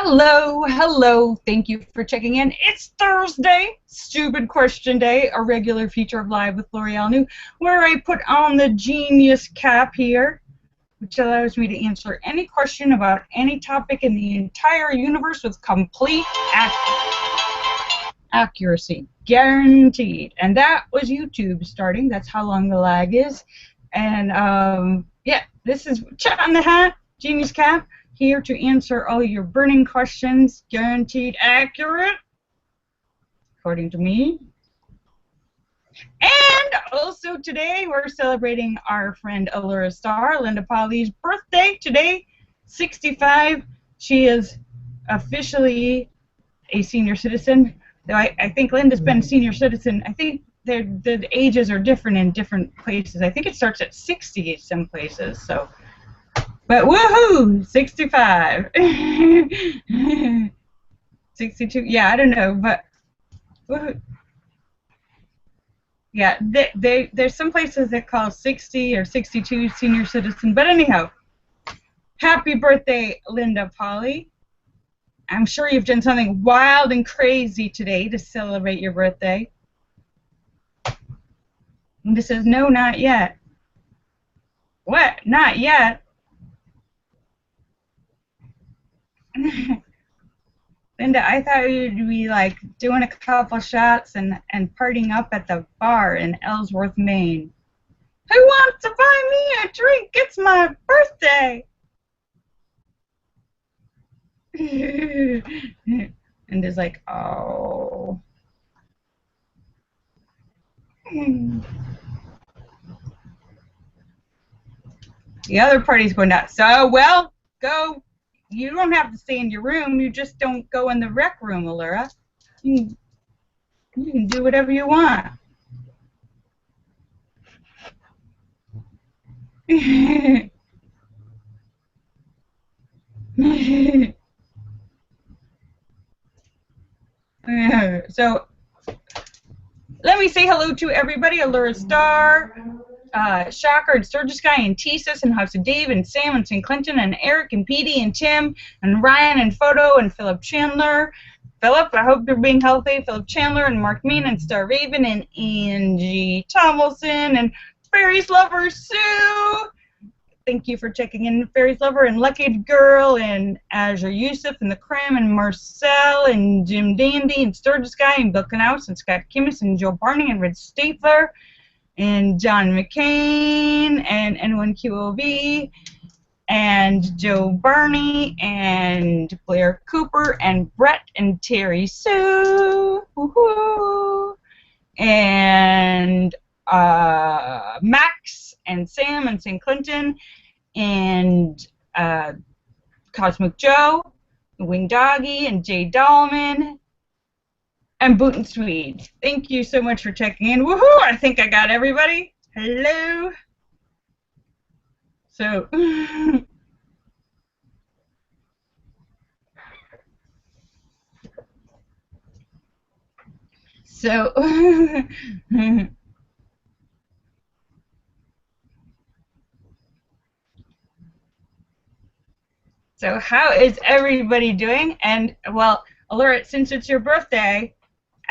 Hello, hello. Thank you for checking in. It's Thursday, Stupid Question Day, a regular feature of Live with Lorielle New, where I put on the genius cap here, which allows me to answer any question about any topic in the entire universe with complete accuracy. Guaranteed. And that was YouTube starting. That's how long the lag is. And yeah, this is Chat on the Hat, Genius Cap, here to answer all your burning questions, guaranteed accurate, according to me. And also today we're celebrating our friend Allura Star, Linda Polly's birthday today, 65. She is officially a senior citizen. Though I think Linda's been a senior citizen. I think the ages are different in different places. I think it starts at 60 in some places. So, but woohoo, 65. 62. Yeah, I don't know, but woohoo. Yeah, there's some places that call 60 or 62 senior citizen. But anyhow, happy birthday, Linda Polly. I'm sure you've done something wild and crazy today to celebrate your birthday. Linda says, no, not yet. What? Not yet? Linda, I thought you'd be like doing a couple shots and partying up at the bar in Ellsworth, Maine. Who wants to buy me a drink? It's my birthday. And is like, oh. The other party's going nuts. So, well, go. You don't have to stay in your room. You just don't go in the rec room, Allura. You can do whatever you want. So, let me say hello to everybody. Allura Star, Shocker, and Sturgis Guy, and Tesis, and House of Dave, and Sam, and St. Clinton, and Eric, and Petey, and Tim, and Ryan, and Photo, and Philip Chandler. Philip, I hope you're being healthy. Philip Chandler, and Mark Mean, and Star Raven, and Angie Tomlinson, and Fairies Lover Sue. Thank you for checking in, Fairies Lover, and Lucky Girl, and Azure Yusuf, and The Cram, and Marcel, and Jim Dandy, and Sturgis Guy, and Bill Knaus, and Scott Kimmis, and Joe Barney, and Red Stapler, and John McCain, and N1QOV, and Joe Barney, and Blair Cooper, and Brett, and Terry Sue, and Max, and Sam, and St. Clinton, and Cosmic Joe, Wing Doggy, and Jay Dahlman, and Boot and Swede. Thank you so much for checking in. Woohoo! I think I got everybody. Hello. So, so how is everybody doing? And well, Allura, since it's your birthday,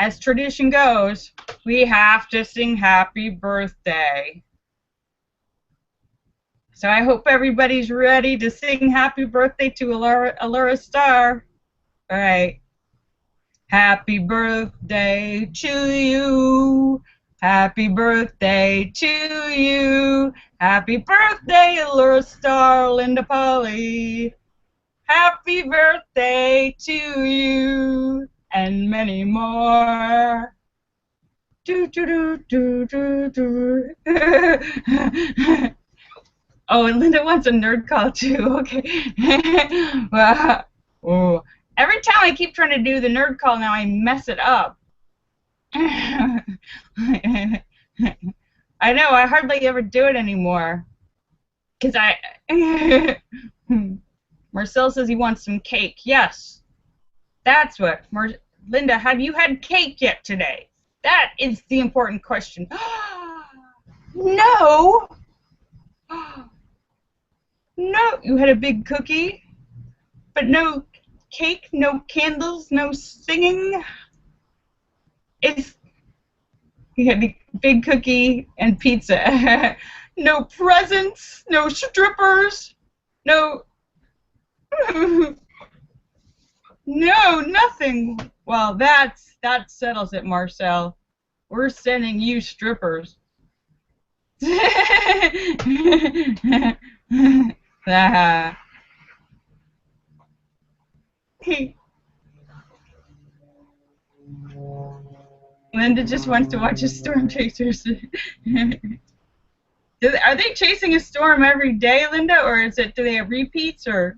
as tradition goes, we have to sing happy birthday. So I hope everybody's ready to sing happy birthday to Allura Star. All right. Happy birthday to you. Happy birthday to you. Happy birthday, Allura Star, Linda Polly. Happy birthday to you. And many more. Do do do do do do. Oh, and Linda wants a nerd call too. Okay. Well, oh. Every time I keep trying to do the nerd call now, I mess it up. I know. I hardly ever do it anymore. Cause Marcel says he wants some cake. Yes. That's what. Linda, have you had cake yet today? That is the important question. No. No, you had a big cookie, but no cake, no candles, no singing. It's big cookie and pizza. No presents, no strippers, no, no, nothing. Well, that settles it, Marcel. We're sending you strippers. Linda just wants to watch a storm chasers. Are they chasing a storm every day, Linda, or do they have repeats or?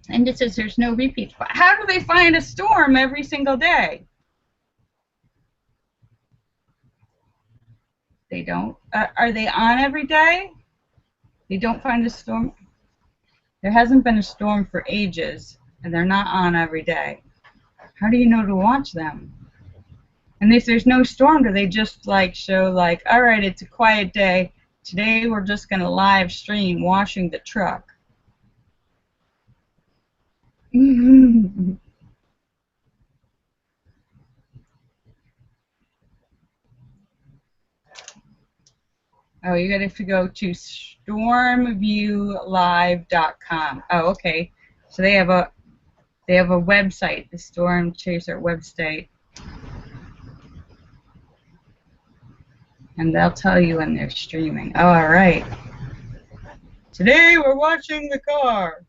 Linda says there's no repeats. But how do they find a storm every single day? They don't. Are they on every day? They don't find a storm. There hasn't been a storm for ages, and they're not on every day. How do you know to watch them? And if there's no storm, do they just like show like, all right, it's a quiet day. Today we're just going to live stream washing the truck. Oh, you got to go to stormviewlive.com. Oh, okay. So they have a website, the Storm Chaser website, and they'll tell you when they're streaming. Oh, all right. Today we're watching the car.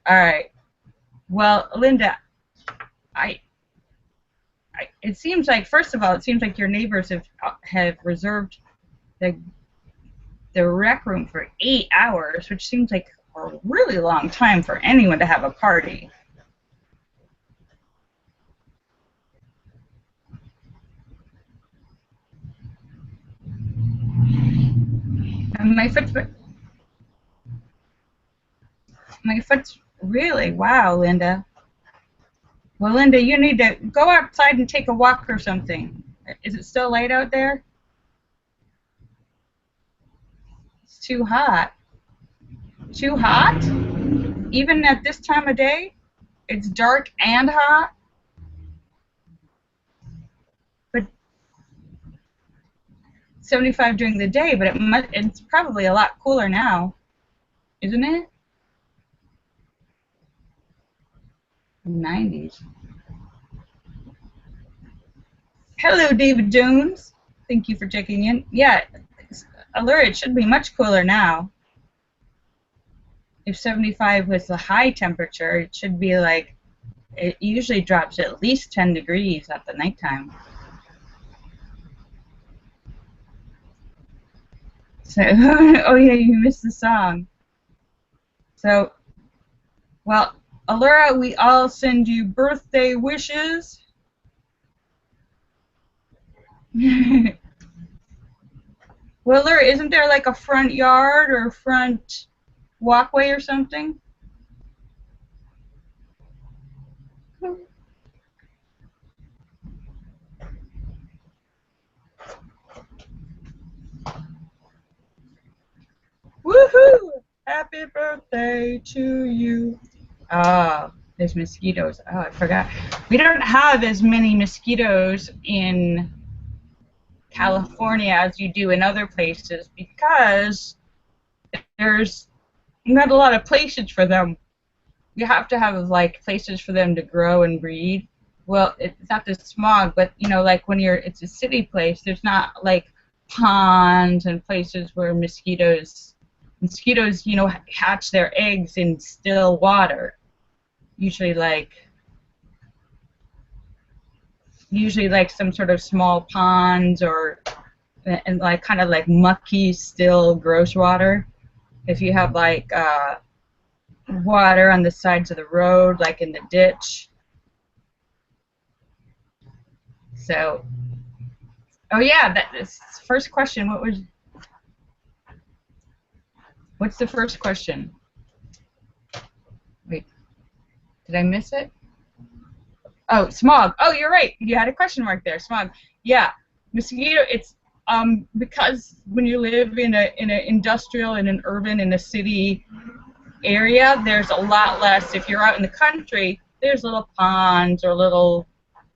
All right. Well, Linda, it seems like, first of all, it seems like your neighbors have reserved the rec room for 8 hours, which seems like a really long time for anyone to have a party. And my foot's really, wow, Linda. Well, Linda, you need to go outside and take a walk or something. Is it still light out there? It's too hot. Too hot? Even at this time of day? It's dark and hot? But 75 during the day, but it's probably a lot cooler now, isn't it? 90s. Hello, David Jones. Thank you for checking in. Yeah, Allure, it should be much cooler now. If 75 was the high temperature, it should be like, it usually drops at least 10 degrees at the nighttime. So, oh yeah, you missed the song. So, well, Allura, we all send you birthday wishes. Well, Allura, isn't there like a front yard or front walkway or something? Woohoo! Happy birthday to you. Oh, there's mosquitoes. Oh, I forgot. We don't have as many mosquitoes in California as you do in other places because there's not a lot of places for them. You have to have like places for them to grow and breed. Well, it's not the smog, but you know, like when it's a city place, there's not like ponds and places where mosquitoes, you know, hatch their eggs in still water. Usually like some sort of small ponds and like kind of like mucky, still gross water. If you have like water on the sides of the road, like in the ditch. So, oh yeah, that's first question. What's the first question? Wait, did I miss it? Oh, smog. Oh, you're right. You had a question mark there. Smog. Yeah, mosquito. It's because when you live in a industrial, in an urban, in a city area, there's a lot less. If you're out in the country, there's little ponds or little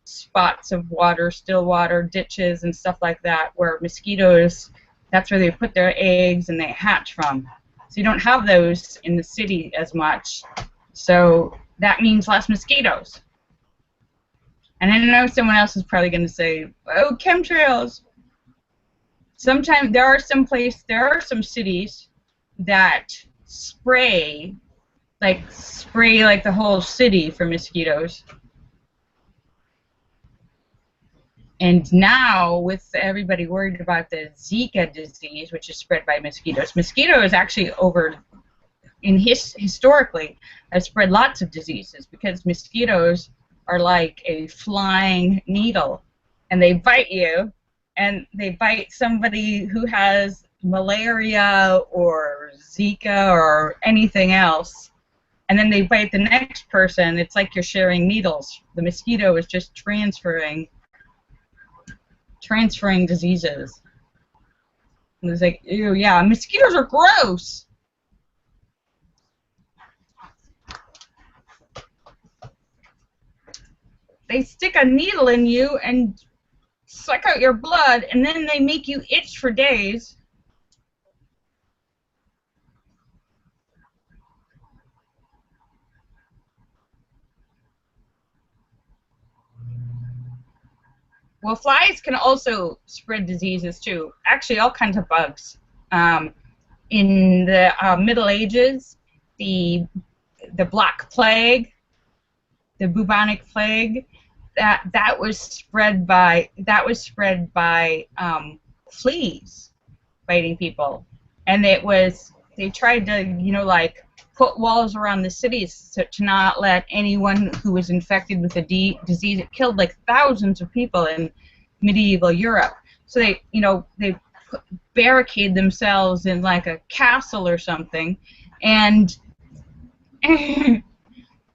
spots of water, still water, ditches, and stuff like that, where mosquitoes. That's where they put their eggs and they hatch from. So you don't have those in the city as much. So that means less mosquitoes. And I know someone else is probably going to say, "Oh, chemtrails." Sometimes there are some cities that spray like the whole city for mosquitoes. And now, with everybody worried about the Zika disease, which is spread by mosquitoes, mosquitoes actually historically have spread lots of diseases because mosquitoes are like a flying needle, and they bite you, and they bite somebody who has malaria or Zika or anything else, and then they bite the next person. It's like you're sharing needles. The mosquito is just transferring diseases. And it's like, ew, yeah, mosquitoes are gross. They stick a needle in you and suck out your blood, and then they make you itch for days. Well, flies can also spread diseases too. Actually, all kinds of bugs. In the Middle Ages, the Black Plague, the bubonic plague, that was spread by fleas biting people, and they tried to like put walls around the cities to not let anyone who was infected with a disease. It killed like thousands of people in medieval Europe. So they barricade themselves in like a castle or something, and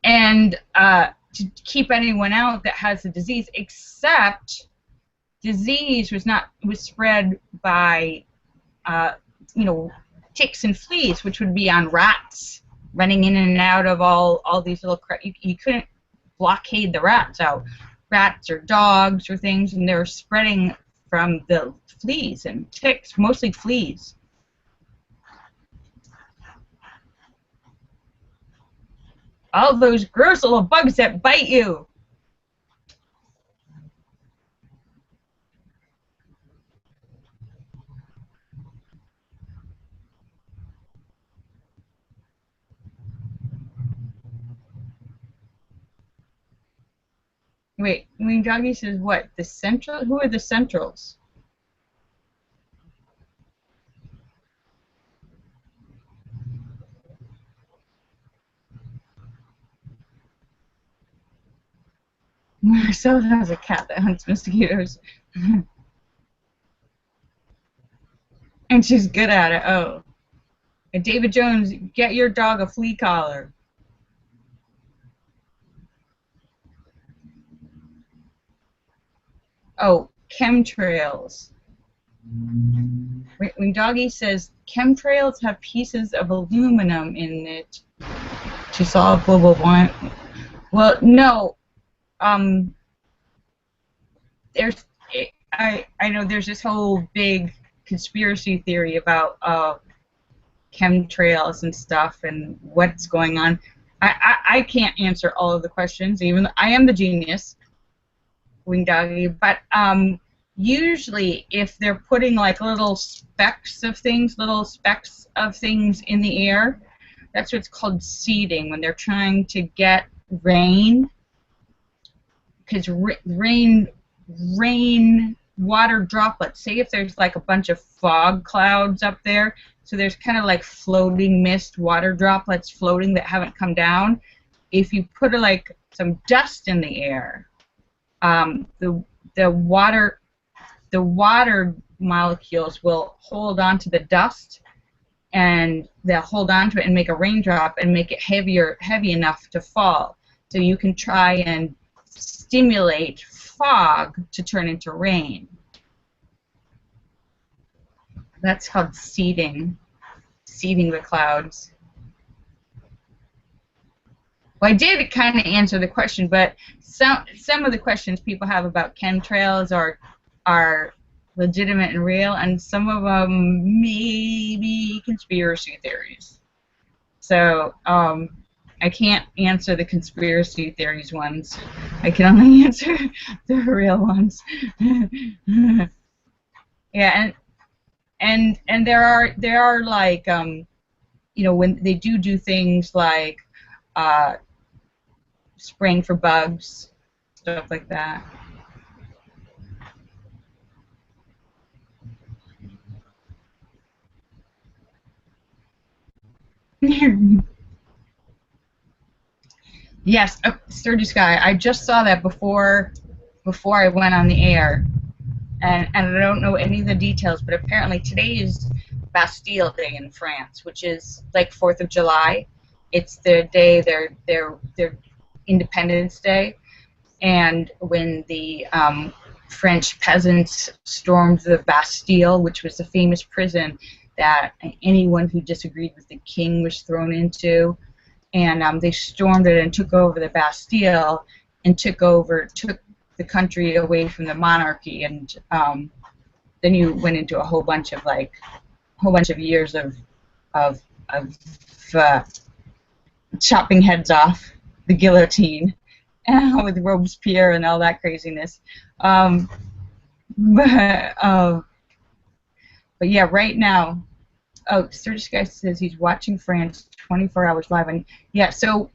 and to keep anyone out that has the disease. Except disease was spread by ticks and fleas, which would be on rats running in and out of all these little you couldn't blockade the rats out, rats or dogs or things, and they were spreading from the fleas and ticks, mostly fleas. All those gross little bugs that bite you. Wait, when Doggy says what? The central? Who are the centrals? Marcel has a cat that hunts mosquitoes. And she's good at it. Oh. And David Jones, get your dog a flea collar. Oh, chemtrails. When Doggy says chemtrails have pieces of aluminum in it to solve global warming. Well, no. There's I know there's this whole big conspiracy theory about chemtrails and stuff and what's going on. I can't answer all of the questions, even though I am the genius, Wing Doggy, but usually if they're putting like little specks of things in the air, that's what's called seeding, when they're trying to get rain, because rain water droplets, say if there's like a bunch of fog clouds up there, so there's kind of like floating mist water droplets floating that haven't come down. If you put like some dust in the air, the water molecules will hold on to the dust, and they'll hold on to it and make a raindrop and make it heavy enough to fall. So you can try and stimulate fog to turn into rain. That's called seeding the clouds. Well, I did kind of answer the question, but some of the questions people have about chemtrails are legitimate and real, and some of them may be conspiracy theories. So I can't answer the conspiracy theories ones. I can only answer the real ones. Yeah, and there are like you know, when they do things like spraying for bugs, stuff like that. Yes, Sturdy Sky. I just saw that before I went on the air, and I don't know any of the details, but apparently today is Bastille Day in France, which is like 4th of July. It's their day, their Independence Day, and when the French peasants stormed the Bastille, which was the famous prison that anyone who disagreed with the king was thrown into, and they stormed it and took over the Bastille and took the country away from the monarchy, and then you went into a whole bunch of years of uh, chopping heads off, the guillotine, with Robespierre and all that craziness. But, but yeah, right now, oh, Sturgis Guy says he's watching France 24 hours live, and yeah, so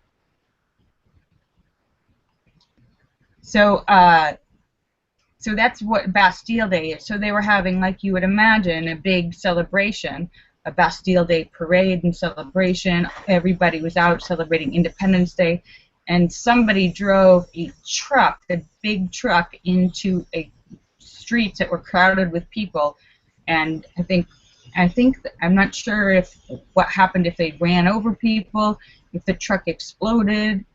that's what Bastille Day is. So they were having, like you would imagine, a big celebration, a Bastille Day parade and celebration. Everybody was out celebrating Independence Day, and somebody drove a big truck, into streets that were crowded with people, and I'm not sure what happened, if they ran over people, if the truck exploded.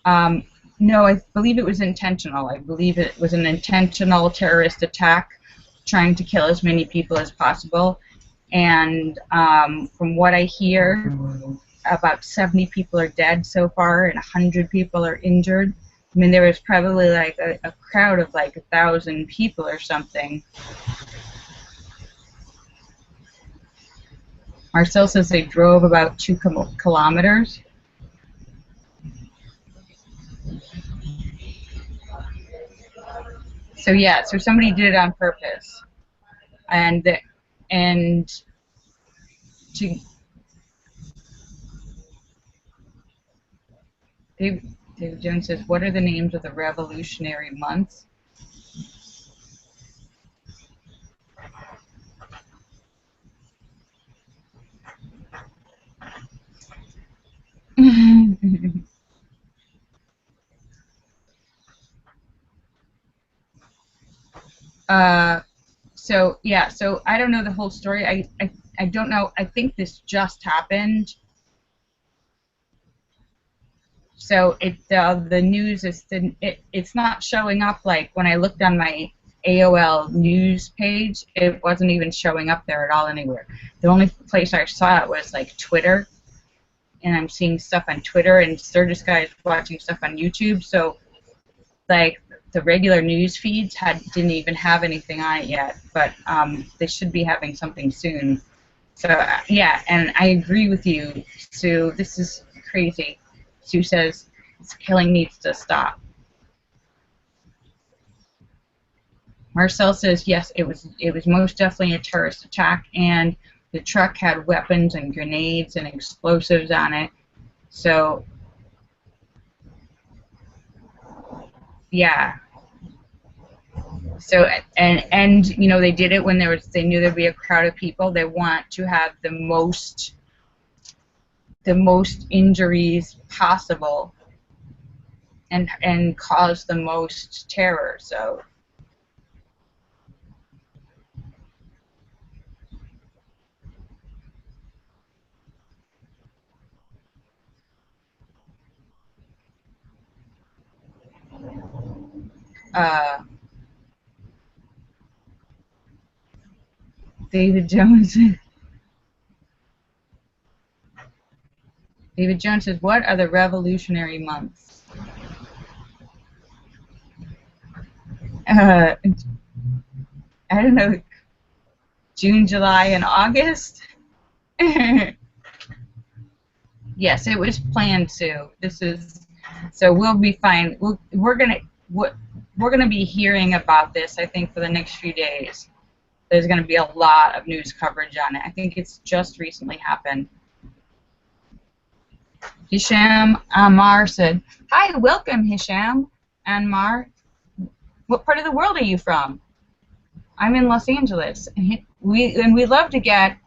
No, I believe it was intentional. I believe it was an intentional terrorist attack trying to kill as many people as possible. And from what I hear, about 70 people are dead so far and 100 people are injured. I mean, there was probably like a crowd of like 1,000 people or something. Marcel says they drove about 2 kilometers. So yeah, so somebody did it on purpose, and to David Jones says, what are the names of the revolutionary months? So yeah, so I don't know the whole story. I don't know. I think this just happened. So the news is it's not showing up. Like when I looked on my AOL news page, it wasn't even showing up there at all anywhere. The only place I saw it was like Twitter, and I'm seeing stuff on Twitter, and Sturgis Guy is watching stuff on YouTube. So like the regular news feeds didn't even have anything on it yet, but they should be having something soon. So yeah, and I agree with you, Sue. This is crazy. Sue says this killing needs to stop. Marcel says yes, it was most definitely a terrorist attack, and the truck had weapons and grenades and explosives on it. So yeah. So and you know, they did it when they knew there'd be a crowd of people. They want to have the most injuries possible and cause the most terror. So Uh, David Jones. David Jones says, "What are the revolutionary months?" I don't know. June, July, and August. Yes, it was planned to. This is so we'll be fine. We're gonna be hearing about this. I think for the next few days, there's gonna be a lot of news coverage on it. I think it's just recently happened. Hisham Amar said, "Hi, welcome, Hisham Amar. What part of the world are you from?" I'm in Los Angeles, and we love to get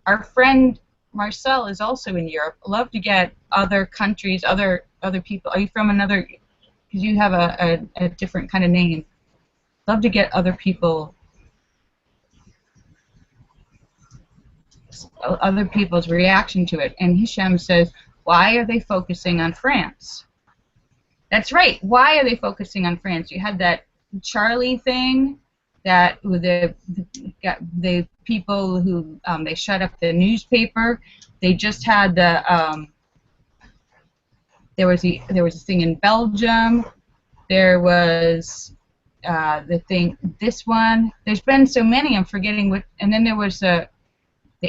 our friend Marcel is also in Europe. Love to get other countries, other people. Are you from another? Because you have a different kind of name. Love to get other people, other people's reaction to it. And Hisham says, "Why are they focusing on France?" That's right. Why are they focusing on France? You had that Charlie thing, that the people who they shut up the newspaper. They just had the there was a thing in Belgium. There was the thing. This one. There's been so many. I'm forgetting what. And then there was the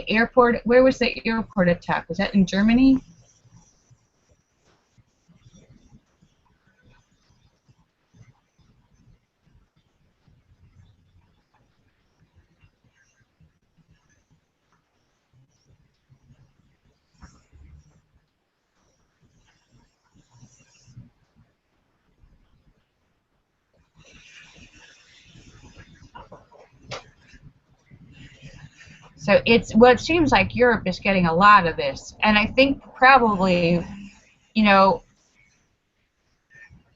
airport. Where was the airport attack? Was that in Germany? So it seems like Europe is getting a lot of this, and I think probably, you know,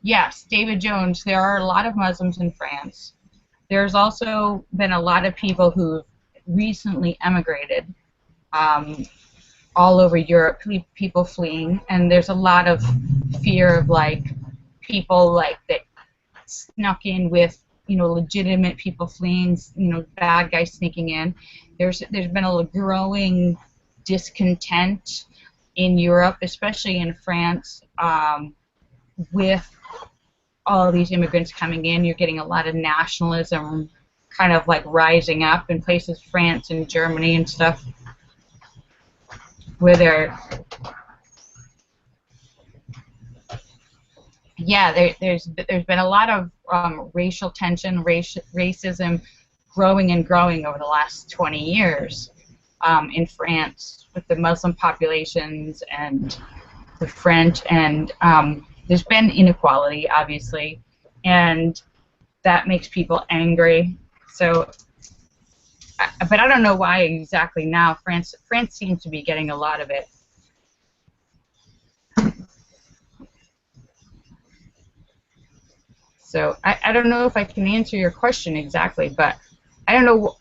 yes, David Jones. There are a lot of Muslims in France. There's also been a lot of people who've recently emigrated all over Europe, people fleeing, and there's a lot of fear of like people like that snuck in with legitimate people fleeing, bad guys sneaking in. There's been a growing discontent in Europe, especially in France, with all of these immigrants coming in. You're getting a lot of nationalism kind of like rising up in places, France and Germany and stuff, where there's been a lot of racial tension, racism growing and growing over the last 20 years in France with the Muslim populations and the French, and there's been inequality, obviously, and that makes people angry. So, but I don't know why exactly now. France seems to be getting a lot of it. So I don't know if I can answer your question exactly, but I don't know.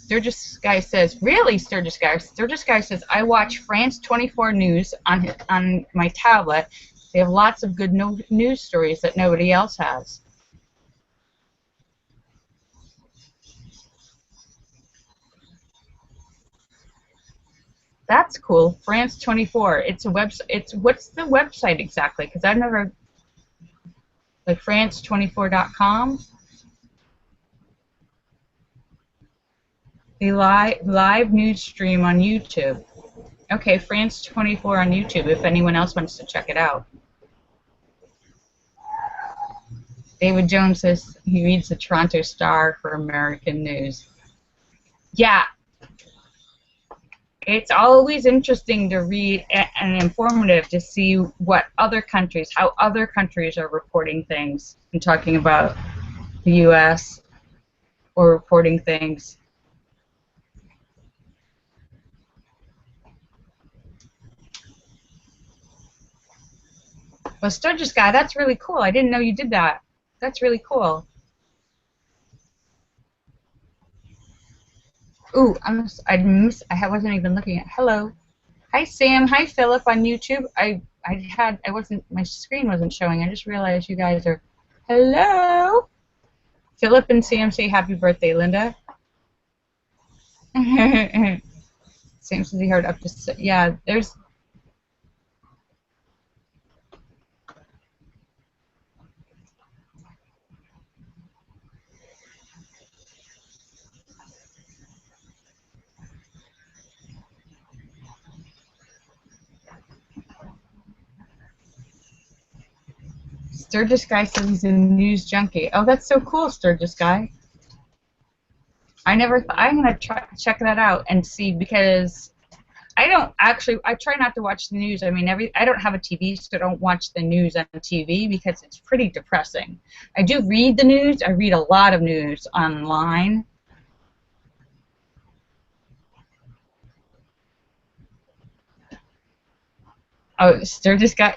Sturgis Guy says, really, Sturgis Guy? Sturgis Guy says, I watch France 24 News on my tablet. They have lots of good news stories that nobody else has. That's cool. France 24. It's a website. What's the website exactly? Because I've never, like France24.com. The live news stream on YouTube. Okay, France 24 on YouTube. If anyone else wants to check it out. David Jones says he reads the Toronto Star for American news. Yeah, it's always interesting to read and informative to see what other countries, how other countries are reporting things and talking about the U.S. or reporting things. Well, Sturgis Guy, that's really cool. I didn't know you did that. That's really cool. Ooh, I wasn't even looking at. Hello. Hi Sam. Hi Philip on YouTube. My screen wasn't showing. I just realized you guys are. Hello. Philip and Sam say happy birthday, Linda. Sam says he heard up to. Yeah, there's. Sturgis Guy says he's a news junkie. Oh, that's so cool, Sturgis Guy. I'm gonna check that out and see, because I try not to watch the news. I mean, I don't have a TV, so I don't watch the news on TV because it's pretty depressing. I do read the news. I read a lot of news online. Oh, Sturgis Guy.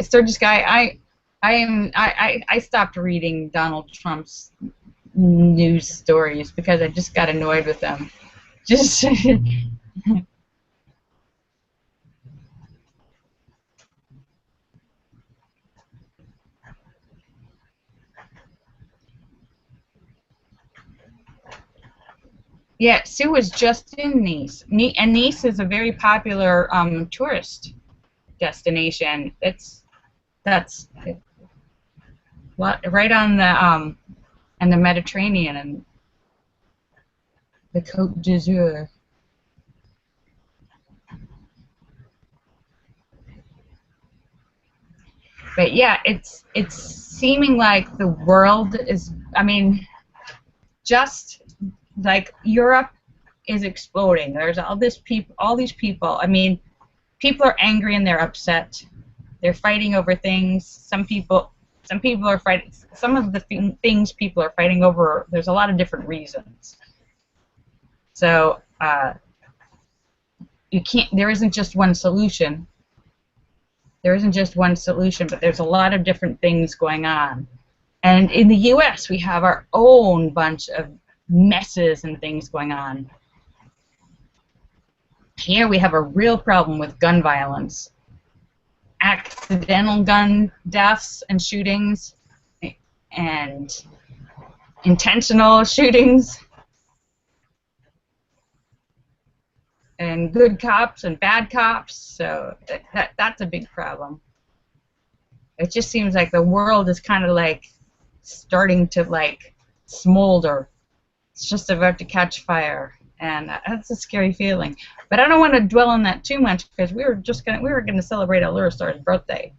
I stopped reading Donald Trump's news stories because I just got annoyed with them. Just yeah, Sue was just in Nice. And Nice is a very popular tourist destination. That's right on the Mediterranean and the Côte d'Azur. But yeah, it's seeming like the world is. I mean, just like Europe is exploding. There's all these people. I mean, people are angry and they're upset. They're fighting over things. Some people are fighting. Some of the things people are fighting over, there's a lot of different reasons. So there isn't just one solution. There isn't just one solution, but there's a lot of different things going on. And in the U.S., we have our own bunch of messes and things going on. Here we have a real problem with gun violence. Accidental gun deaths and shootings, and intentional shootings, and good cops and bad cops. So that's a big problem. It just seems like the world is kind of like starting to like smolder. It's just about to catch fire, and that's a scary feeling. But I don't want to dwell on that too much because we were gonna celebrate Allura Star's birthday.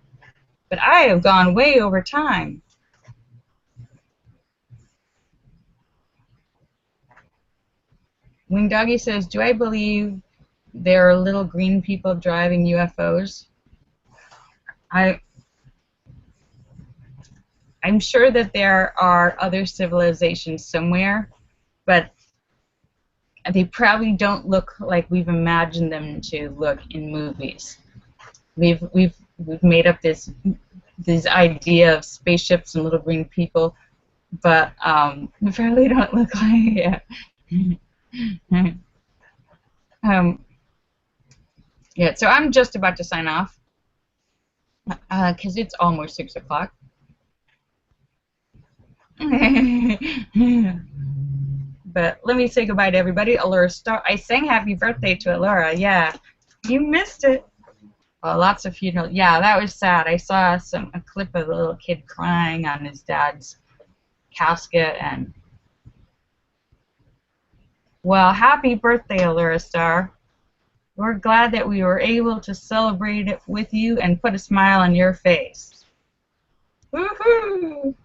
But I have gone way over time. Wing Doggy says, "Do I believe there are little green people driving UFOs?" I'm sure that there are other civilizations somewhere, but they probably don't look like we've imagined them to look in movies. We've made up this idea of spaceships and little green people, but we probably don't look like it. Yeah, so I'm just about to sign off because it's almost 6 o'clock. But let me say goodbye to everybody. Allura Star. I sang happy birthday to Allura. Yeah, you missed it. Well, lots of funerals. Yeah, that was sad. I saw a clip of a little kid crying on his dad's casket, and well, happy birthday, Allura Star. We're glad that we were able to celebrate it with you and put a smile on your face. Woohoo!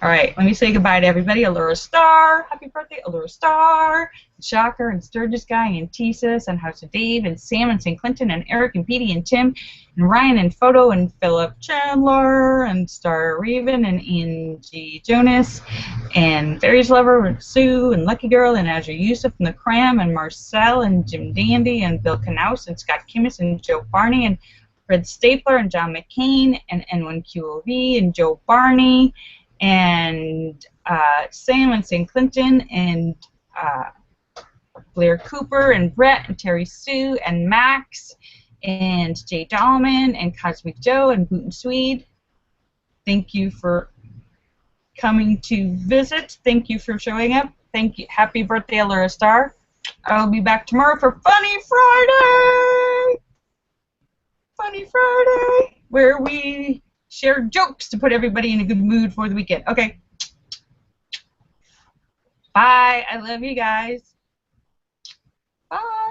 All right, let me say goodbye to everybody. Allura Star, happy birthday, Allura Star, Shocker and Sturgis Guy and Tesis and House of Dave and Sam and St. Clinton and Eric and Petey and Tim and Ryan and Photo and Philip Chandler and Star Raven and Angie Jonas and Fairies Lover and Sue and Lucky Girl and Azure Yusuf and the Cram and Marcel and Jim Dandy and Bill Knaus and Scott Kimmis and Joe Barney and Fred Stapler and John McCain and N1QOV and Joe Barney and Sam and St. Clinton and Blair Cooper and Brett and Terry Sue and Max and Jay Dahlman and Cosmic Joe and Boot and Swede. Thank you for coming to visit. Thank you for showing up. Thank you. Happy birthday, Allura Star. I'll be back tomorrow for Funny Friday. Funny Friday, where we share jokes to put everybody in a good mood for the weekend. Okay. Bye. I love you guys. Bye.